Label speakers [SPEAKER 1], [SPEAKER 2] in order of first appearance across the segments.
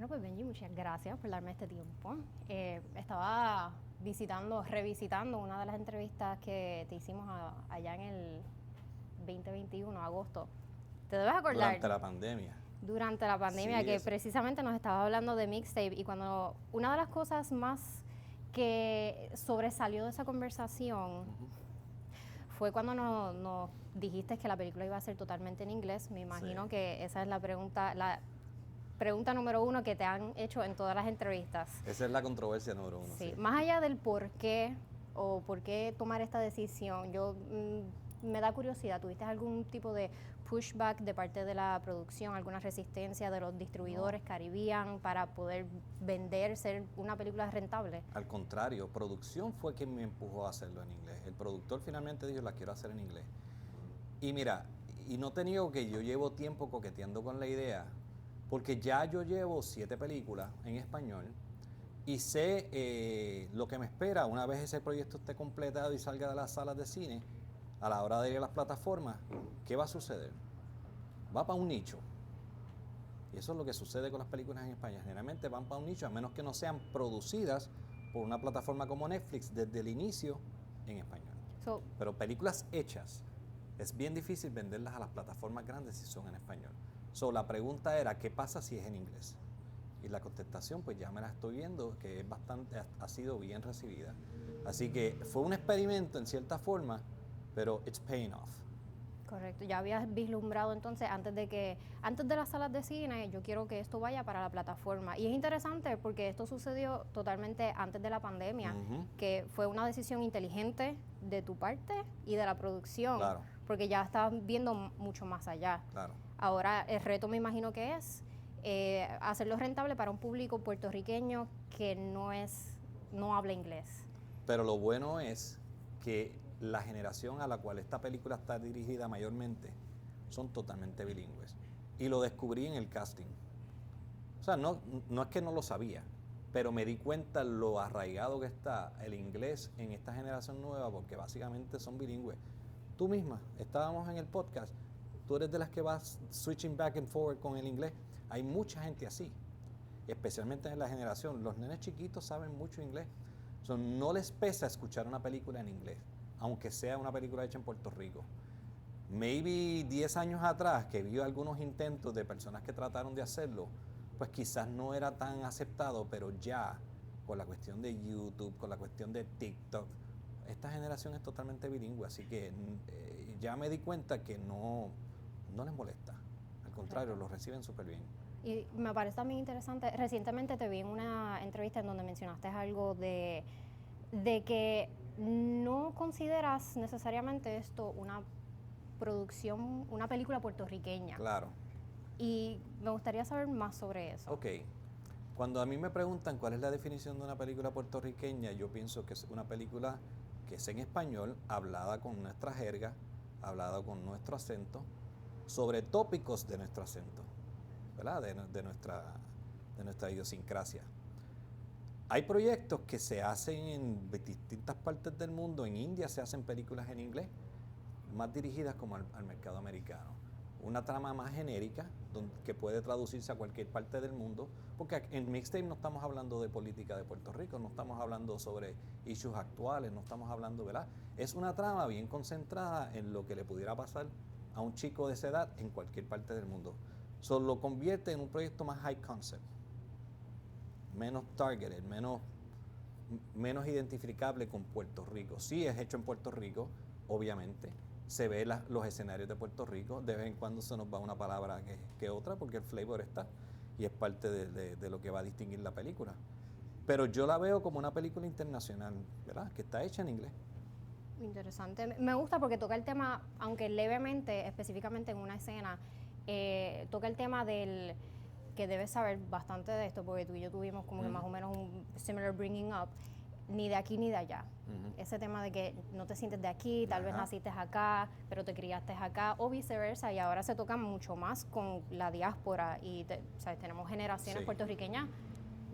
[SPEAKER 1] Bueno, pues Benji, muchas gracias por darme este tiempo. Estaba revisitando una de las entrevistas que te hicimos allá en el 2021, agosto. ¿Te debes acordar?
[SPEAKER 2] Durante la pandemia.
[SPEAKER 1] Durante la pandemia,
[SPEAKER 2] Sí,
[SPEAKER 1] que
[SPEAKER 2] eso.
[SPEAKER 1] precisamente nos estaba hablando de mixtape, y cuando una de las cosas más que sobresalió de esa conversación fue cuando nos dijiste que la película iba a ser totalmente en inglés. Me imagino
[SPEAKER 2] Sí.
[SPEAKER 1] que esa es la pregunta número uno que te han hecho en todas las entrevistas.
[SPEAKER 2] Esa es la controversia número uno.
[SPEAKER 1] Sí,
[SPEAKER 2] Sí.
[SPEAKER 1] más allá del por qué o por qué tomar esta decisión, me da curiosidad, ¿tuviste algún tipo de pushback de parte de la producción, alguna resistencia de los distribuidores Caribbean para poder vender, ser una película rentable?
[SPEAKER 2] Al contrario, producción fue quien me empujó a hacerlo en inglés. El productor finalmente dijo, la quiero hacer en inglés. Y mira, y no te niego que yo llevo tiempo coqueteando con la idea, porque ya yo llevo 7 películas en español y sé lo que me espera una vez ese proyecto esté completado y salga de las salas de cine, a la hora de ir a las plataformas, ¿qué va a suceder? Va para un nicho. Y eso es lo que sucede con las películas en España. Generalmente van para un nicho, a menos que no sean producidas por una plataforma como Netflix desde el inicio en español. Pero películas hechas, es bien difícil venderlas a las plataformas grandes si son en español. La pregunta era, ¿qué pasa si es en inglés? Y la contestación, pues ya me la estoy viendo, que es ha sido bien recibida. Así que fue un experimento en cierta forma, pero it's paying off.
[SPEAKER 1] Correcto, ya habías vislumbrado entonces antes de las salas de cine, yo quiero que esto vaya para la plataforma. Y es interesante porque esto sucedió totalmente antes de la pandemia, que fue una decisión inteligente de tu parte y de la producción,
[SPEAKER 2] Claro.
[SPEAKER 1] Porque ya estabas viendo mucho más allá.
[SPEAKER 2] Claro.
[SPEAKER 1] Ahora el reto me imagino que es hacerlo rentable para un público puertorriqueño que no habla inglés.
[SPEAKER 2] Pero lo bueno es que la generación a la cual esta película está dirigida mayormente son totalmente bilingües. Y lo descubrí en el casting. O sea, no es que no lo sabía, pero me di cuenta lo arraigado que está el inglés en esta generación nueva, porque básicamente son bilingües. Tú misma, estábamos en el podcast, tú eres de las que vas switching back and forward con el inglés. Hay mucha gente así, especialmente en la generación. Los nenes chiquitos saben mucho inglés. No les pesa escuchar una película en inglés, aunque sea una película hecha en Puerto Rico. Maybe 10 años atrás, que vi algunos intentos de personas que trataron de hacerlo, pues quizás no era tan aceptado, pero ya, con la cuestión de YouTube, con la cuestión de TikTok, esta generación es totalmente bilingüe, así que ya me di cuenta que no les molesta. Al contrario, lo reciben súper bien.
[SPEAKER 1] Y me parece también interesante, recientemente te vi en una entrevista en donde mencionaste algo de que no consideras necesariamente esto una producción, una película puertorriqueña.
[SPEAKER 2] Claro.
[SPEAKER 1] Y me gustaría saber más sobre eso.
[SPEAKER 2] Ok. Cuando a mí me preguntan cuál es la definición de una película puertorriqueña, yo pienso que es una película que es en español, hablada con nuestra jerga, hablada con nuestro acento, sobre tópicos de nuestro acento, ¿verdad? De nuestra idiosincrasia. Hay proyectos que se hacen en distintas partes del mundo. En India se hacen películas en inglés, más dirigidas como al mercado americano. Una trama más genérica, que puede traducirse a cualquier parte del mundo, porque en Mixtape no estamos hablando de política de Puerto Rico, no estamos hablando sobre issues actuales, no estamos hablando, ¿verdad? Es una trama bien concentrada en lo que le pudiera pasar a un chico de esa edad en cualquier parte del mundo. Lo convierte en un proyecto más high concept, menos targeted, menos identificable con Puerto Rico. Sí es hecho en Puerto Rico, obviamente. Se ve los escenarios de Puerto Rico. De vez en cuando se nos va una palabra que otra, porque el flavor está y es parte de lo que va a distinguir la película. Pero yo la veo como una película internacional, ¿verdad? Que está hecha en inglés.
[SPEAKER 1] Interesante. Me gusta porque toca el tema, aunque levemente, específicamente en una escena, toca el tema del que debes saber bastante de esto, porque tú y yo tuvimos como que más o menos un similar bringing up, ni de aquí ni de allá. Ese tema de que no te sientes de aquí, tal vez naciste acá, pero te criaste acá, o viceversa, y ahora se toca mucho más con la diáspora, y ¿sabes? Tenemos generaciones puertorriqueñas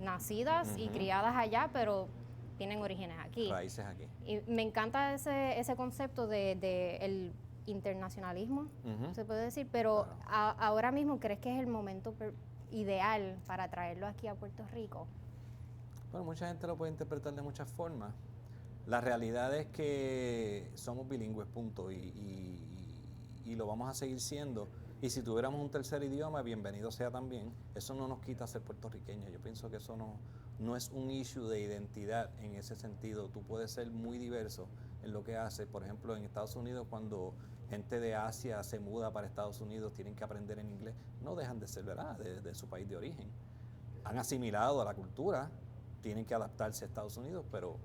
[SPEAKER 1] nacidas y criadas allá, pero tienen orígenes aquí.
[SPEAKER 2] Raíces aquí.
[SPEAKER 1] Y me encanta ese concepto de el internacionalismo, se puede decir, pero
[SPEAKER 2] claro.
[SPEAKER 1] ahora mismo, ¿crees que es el momento ideal para traerlo aquí a Puerto Rico?
[SPEAKER 2] Bueno, mucha gente lo puede interpretar de muchas formas. La realidad es que somos bilingües, punto, y lo vamos a seguir siendo. Y si tuviéramos un tercer idioma, bienvenido sea también. Eso no nos quita ser puertorriqueños. Yo pienso que eso no es un issue de identidad en ese sentido. Tú puedes ser muy diverso en lo que haces. Por ejemplo, en Estados Unidos, cuando gente de Asia se muda para Estados Unidos, tienen que aprender en inglés, no dejan de ser, ¿verdad?, de su país de origen. Han asimilado a la cultura, tienen que adaptarse a Estados Unidos, pero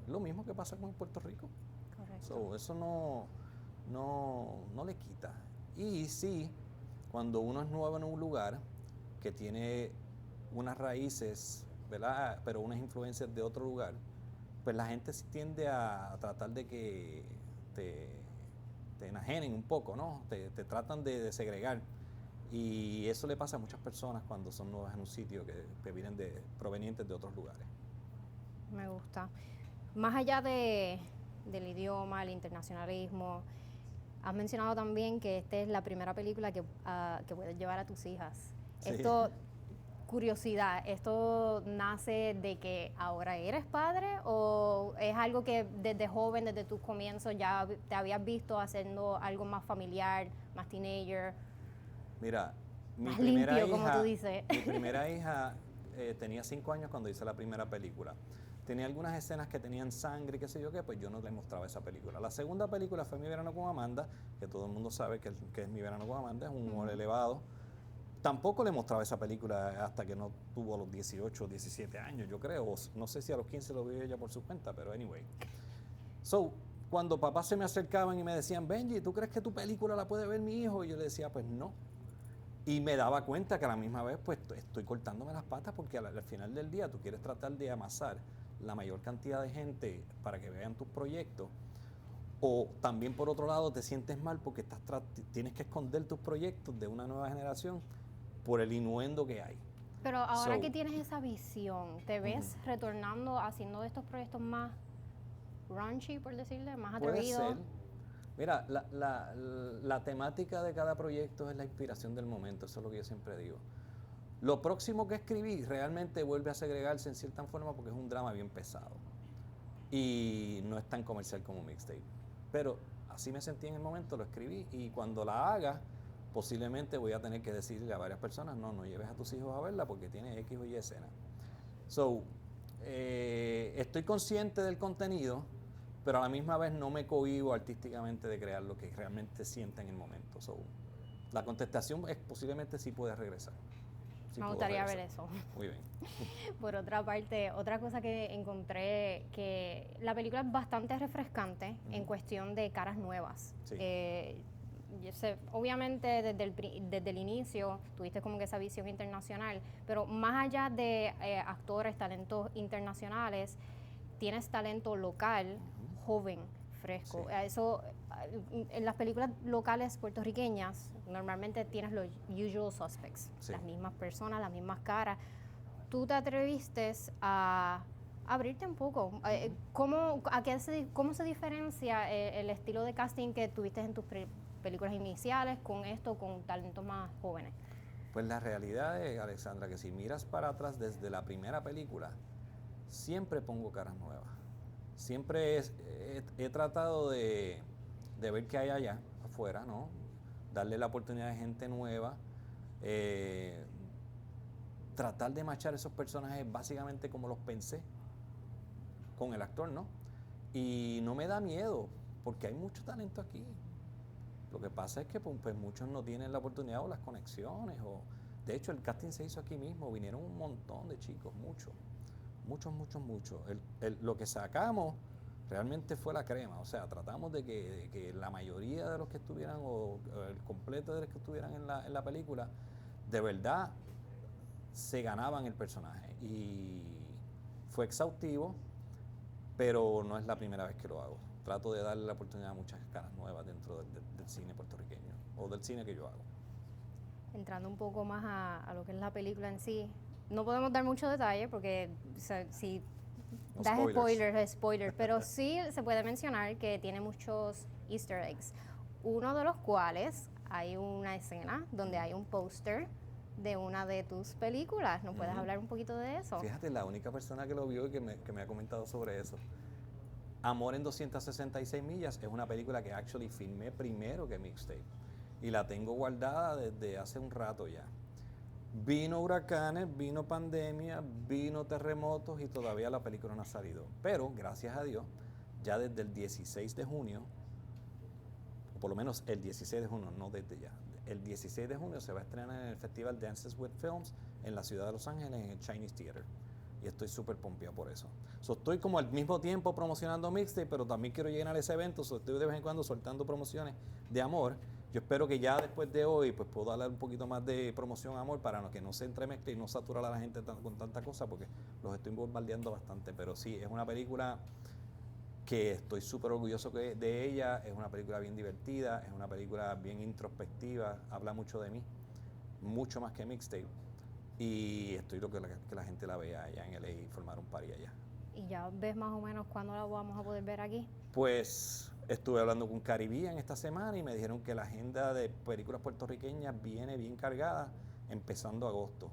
[SPEAKER 2] lo mismo que pasa con Puerto Rico.
[SPEAKER 1] Correcto.
[SPEAKER 2] Eso no le quita. Y sí, cuando uno es nuevo en un lugar que tiene unas raíces, ¿verdad?, pero unas influencias de otro lugar, pues la gente sí tiende a tratar de que te enajenen un poco, ¿no? Te tratan de segregar. Y eso le pasa a muchas personas cuando son nuevas en un sitio que vienen provenientes de otros lugares.
[SPEAKER 1] Me gusta. Más allá del idioma, el internacionalismo, has mencionado también que esta es la primera película que puedes llevar a tus hijas.
[SPEAKER 2] Sí.
[SPEAKER 1] Esto, curiosidad, ¿esto nace de que ahora eres padre o es algo que desde joven, desde tus comienzos, ya te habías visto haciendo algo más familiar, más teenager?
[SPEAKER 2] Mira, mi
[SPEAKER 1] Más
[SPEAKER 2] primera
[SPEAKER 1] limpio, como tú
[SPEAKER 2] hija,
[SPEAKER 1] dices.
[SPEAKER 2] mi primera hija tenía 5 años cuando hice la primera película. Tenía algunas escenas que tenían sangre y qué sé yo qué, pues yo no le mostraba esa película. La segunda película fue Mi Verano con Amanda, que todo el mundo sabe que es Mi Verano con Amanda, es un humor elevado. Tampoco le mostraba esa película hasta que no tuvo los 18 o 17 años, yo creo. No sé si a los 15 lo vio ella por su cuenta, pero anyway. So, cuando papás se me acercaban y me decían, Benji, ¿tú crees que tu película la puede ver mi hijo? Y yo le decía, pues no. Y me daba cuenta que a la misma vez pues estoy cortándome las patas porque al final del día tú quieres tratar de amasar la mayor cantidad de gente para que vean tus proyectos, o también por otro lado te sientes mal porque tienes que esconder tus proyectos de una nueva generación por el innuendo que hay.
[SPEAKER 1] Pero ahora que tienes esa visión, ¿te ves retornando haciendo estos proyectos más raunchy, por decirle, más atrevidos?
[SPEAKER 2] Puede ser. Mira, la temática de cada proyecto es la inspiración del momento, eso es lo que yo siempre digo. Lo próximo que escribí realmente vuelve a segregarse en cierta forma porque es un drama bien pesado y no es tan comercial como mixtape. Pero así me sentí en el momento, lo escribí, y cuando la haga posiblemente voy a tener que decirle a varias personas, no lleves a tus hijos a verla porque tiene X o Y escena. So, estoy consciente del contenido, pero a la misma vez no me cohíbo artísticamente de crear lo que realmente sienta en el momento. So, la contestación es posiblemente sí puede regresar. Sí,
[SPEAKER 1] me gustaría ver eso.
[SPEAKER 2] Muy bien.
[SPEAKER 1] Por otra parte, otra cosa que encontré, que la película es bastante refrescante en cuestión de caras nuevas.
[SPEAKER 2] Sí.
[SPEAKER 1] Yo sé, obviamente desde el inicio tuviste como que esa visión internacional, pero más allá de actores, talentos internacionales, tienes talento local, joven, fresco.
[SPEAKER 2] Sí.
[SPEAKER 1] Eso, en las películas locales puertorriqueñas, normalmente tienes los usual suspects,
[SPEAKER 2] Sí.
[SPEAKER 1] las mismas personas, las mismas caras. ¿Tú te atreviste a abrirte un poco? ¿Cómo se diferencia el estilo de casting que tuviste en tus películas iniciales con esto, con talentos más jóvenes?
[SPEAKER 2] Pues la realidad es, Alexandra, que si miras para atrás desde la primera película, siempre pongo caras nuevas. Siempre he tratado de ver qué hay allá afuera, ¿no? Darle la oportunidad a gente nueva, tratar de machar esos personajes básicamente como los pensé con el actor, ¿no? Y no me da miedo, porque hay mucho talento aquí. Lo que pasa es que pues, muchos no tienen la oportunidad o las conexiones. De hecho, el casting se hizo aquí mismo, vinieron un montón de chicos, muchos. Lo que sacamos realmente fue la crema, o sea, tratamos de que la mayoría de los que estuvieran, o el completo de los que estuvieran en la película, de verdad se ganaban el personaje. Y fue exhaustivo, pero no es la primera vez que lo hago. Trato de darle la oportunidad a muchas caras nuevas dentro del cine puertorriqueño, o del cine que yo hago.
[SPEAKER 1] Entrando un poco más a lo que es la película en sí, no podemos dar mucho detalle porque si
[SPEAKER 2] No
[SPEAKER 1] das
[SPEAKER 2] spoilers.
[SPEAKER 1] es spoiler, pero sí se puede mencionar que tiene muchos easter eggs, uno de los cuales hay una escena donde hay un póster de una de tus películas. ¿Nos puedes hablar un poquito de eso?
[SPEAKER 2] Fíjate, la única persona que lo vio y que me ha comentado sobre eso. Amor en 266 millas es una película que actually filmé primero que Mixtape. Y la tengo guardada desde hace un rato ya. Vino huracanes, vino pandemia, vino terremotos y todavía la película no ha salido. Pero, gracias a Dios, ya desde el 16 de junio, o por lo menos el 16 de junio, no desde ya, el 16 de junio se va a estrenar en el Festival Dances with Films en la ciudad de Los Ángeles, en el Chinese Theater. Y estoy súper pompeado por eso. Estoy como al mismo tiempo promocionando Mixtape, pero también quiero llegar a ese evento. Estoy de vez en cuando soltando promociones de Amor. Yo espero que ya después de hoy pues puedo darle un poquito más de promoción a Amor para que no se entremezcle y no saturar a la gente con tanta cosa, porque los estoy bombardeando bastante. Pero sí, es una película que estoy súper orgulloso de ella. Es una película bien divertida, es una película bien introspectiva, habla mucho de mí, mucho más que Mixtape. Y estoy loco que la gente la vea allá en LA y formar un party allá.
[SPEAKER 1] ¿Y ya ves más o menos cuándo la vamos a poder ver aquí?
[SPEAKER 2] Pues estuve hablando con Caribbean esta semana y me dijeron que la agenda de películas puertorriqueñas viene bien cargada, empezando agosto.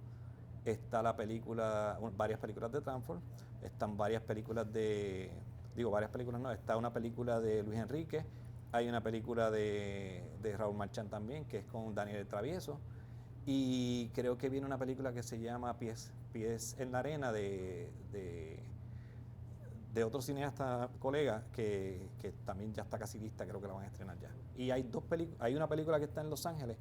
[SPEAKER 2] Está la película, varias películas de Transform, están varias películas varias películas no, está una película de Luis Enrique, hay una película de Raúl Marchán también, que es con Daniel el Travieso. Y creo que viene una película que se llama Pies en la Arena de otro cineasta colega que también ya está casi lista, creo que la van a estrenar ya. Y hay hay una película que está en Los Ángeles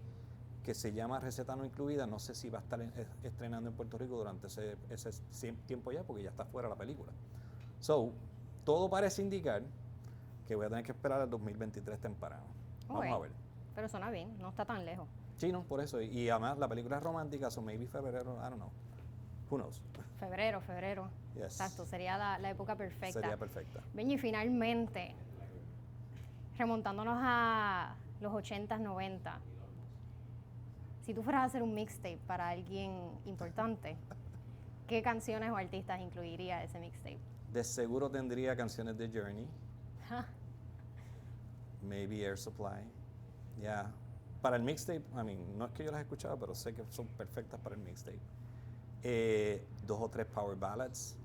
[SPEAKER 2] que se llama Receta No Incluida, no sé si va a estar estrenando en Puerto Rico durante ese tiempo ya, porque ya está fuera la película. Todo parece indicar que voy a tener que esperar al 2023 temprano. Vamos a ver.
[SPEAKER 1] Pero suena bien, no está tan lejos.
[SPEAKER 2] Sí, no, por eso. Y además la película es romántica, so maybe febrero, I don't know. Who knows?
[SPEAKER 1] Febrero.
[SPEAKER 2] Yes.
[SPEAKER 1] Exacto, sería la época perfecta.
[SPEAKER 2] Sería perfecta.
[SPEAKER 1] Benji, finalmente, remontándonos a los 80s, 90, si tú fueras a hacer un mixtape para alguien importante, ¿qué canciones o artistas incluiría ese mixtape?
[SPEAKER 2] De seguro tendría canciones de Journey. Maybe Air Supply. Yeah. Para el mixtape, no es que yo las he escuchado, pero sé que son perfectas para el mixtape. 2 o 3 power ballads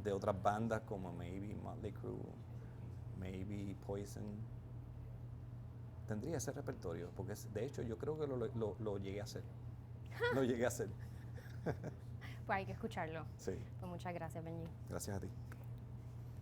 [SPEAKER 2] de otras bandas como maybe Motley Crue, maybe Poison. Tendría ese repertorio, porque de hecho yo creo que lo llegué a hacer. Lo llegué a hacer.
[SPEAKER 1] Pues hay que escucharlo.
[SPEAKER 2] Sí.
[SPEAKER 1] Pues muchas gracias, Benji.
[SPEAKER 2] Gracias a ti.